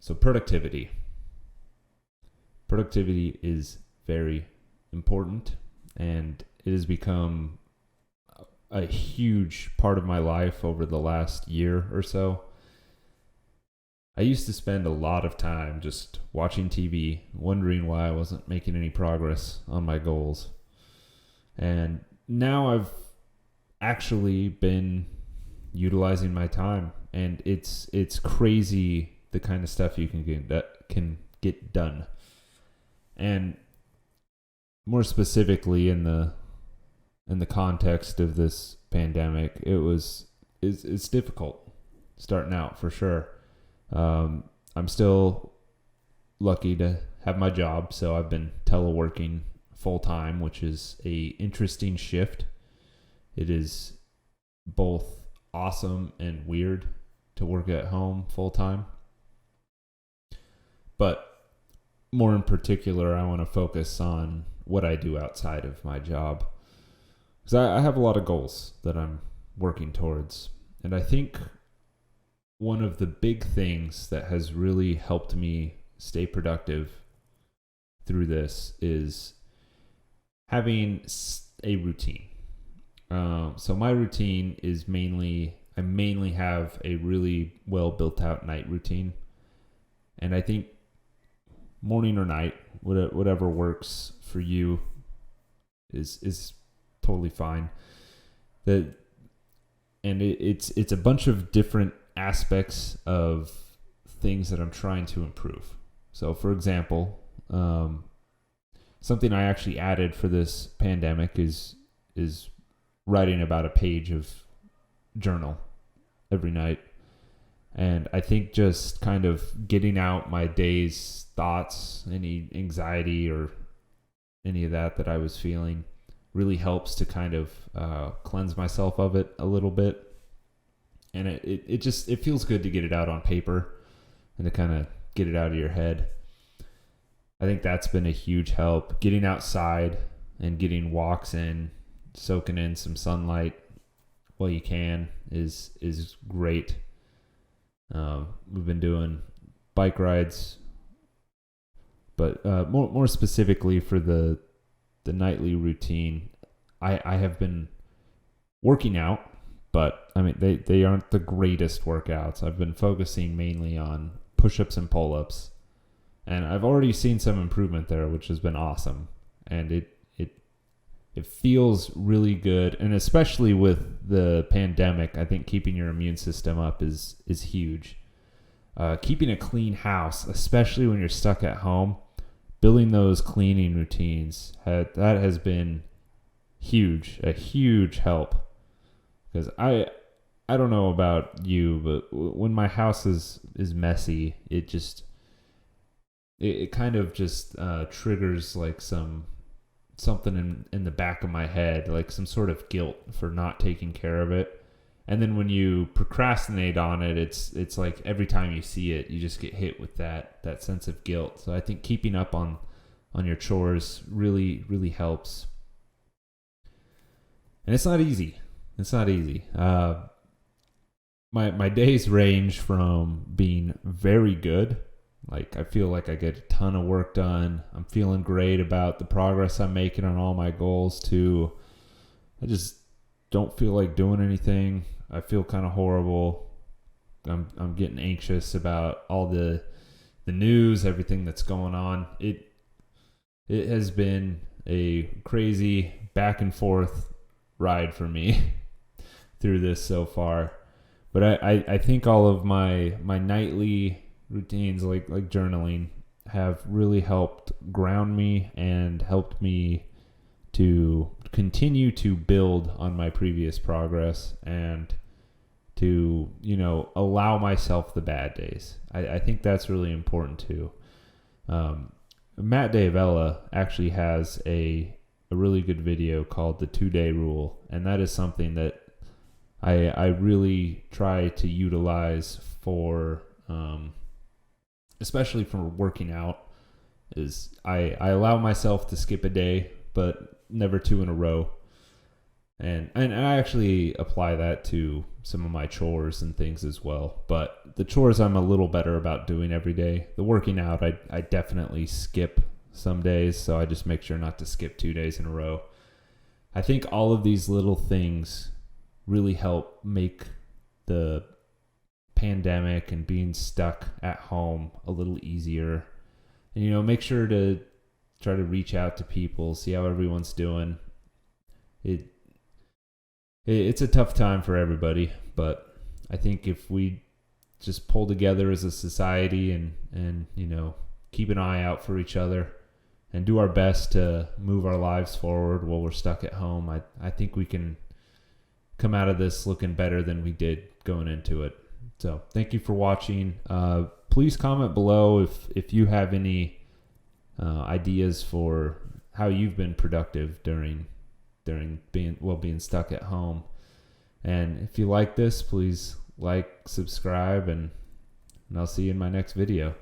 So productivity. Productivity is very important, and it has become a huge part of my life over the last year or so. I used to spend a lot of time just watching TV, wondering why I wasn't making any progress on my goals. And now I've actually been utilizing my time, and it's crazy the kind of stuff you can get done. And more specifically in the context of this pandemic, it's difficult starting out for sure. I'm still lucky to have my job, so I've been teleworking full time, which is a interesting shift. It is both awesome and weird to work at home full time. But more in particular, I want to focus on what I do outside of my job, because I have a lot of goals that I'm working towards. And I think one of the big things that has really helped me stay productive through this is having a routine. So my routine is I mainly have a really well built out night routine. And I think morning or night, whatever works for you is totally fine. It's a bunch of different aspects of things that I'm trying to improve. So for example, something I actually added for this pandemic is writing about a page of journal every night. And I think just kind of getting out my day's thoughts, any anxiety or any of that I was feeling, really helps to kind of cleanse myself of it a little bit. And it feels good to get it out on paper and to kind of get it out of your head. I think that's been a huge help. Getting outside and getting walks in, soaking in some sunlight while you can is great. We've been doing bike rides, but more specifically for the nightly routine, I have been working out, but I mean they aren't the greatest workouts. I've been focusing mainly on push-ups and pull-ups, and I've already seen some improvement there, which has been awesome. And it feels really good, and especially with the pandemic, I think keeping your immune system up is huge. Keeping a clean house, especially when you're stuck at home, building those cleaning routines, that has been a huge help. Because I don't know about you, but when my house is messy, it kind of just triggers like something in the back of my head, like some sort of guilt for not taking care of it. And then when you procrastinate on it, it's like every time you see it, you just get hit with that sense of guilt. So I think keeping up on your chores really helps. And it's not easy. My days range from being very good, like I feel like I get a ton of work done, I'm feeling great about the progress I'm making on all my goals, to I just don't feel like doing anything. I feel kind of horrible. I'm getting anxious about all the news, everything that's going on. It has been a crazy back and forth ride for me through this so far. But I think all of my nightly routines, like journaling, have really helped ground me and helped me to continue to build on my previous progress, and to, allow myself the bad days. I think that's really important too. Matt D'Avella actually has a really good video called The 2-Day Rule, and that is something that I really try to utilize for, especially for working out, is I allow myself to skip a day, but never two in a row. And I actually apply that to some of my chores and things as well. But the chores I'm a little better about doing every day. The working out, I definitely skip some days, so I just make sure not to skip 2 days in a row. I think all of these little things really help make the pandemic and being stuck at home a little easier. And, make sure to try to reach out to people, see how everyone's doing. It's a tough time for everybody, but I think if we just pull together as a society and keep an eye out for each other and do our best to move our lives forward while we're stuck at home, I think we can come out of this looking better than we did going into it. So thank you for watching. Please comment below if you have any ideas for how you've been productive during being stuck at home. And if you like this, please like, subscribe, and I'll see you in my next video.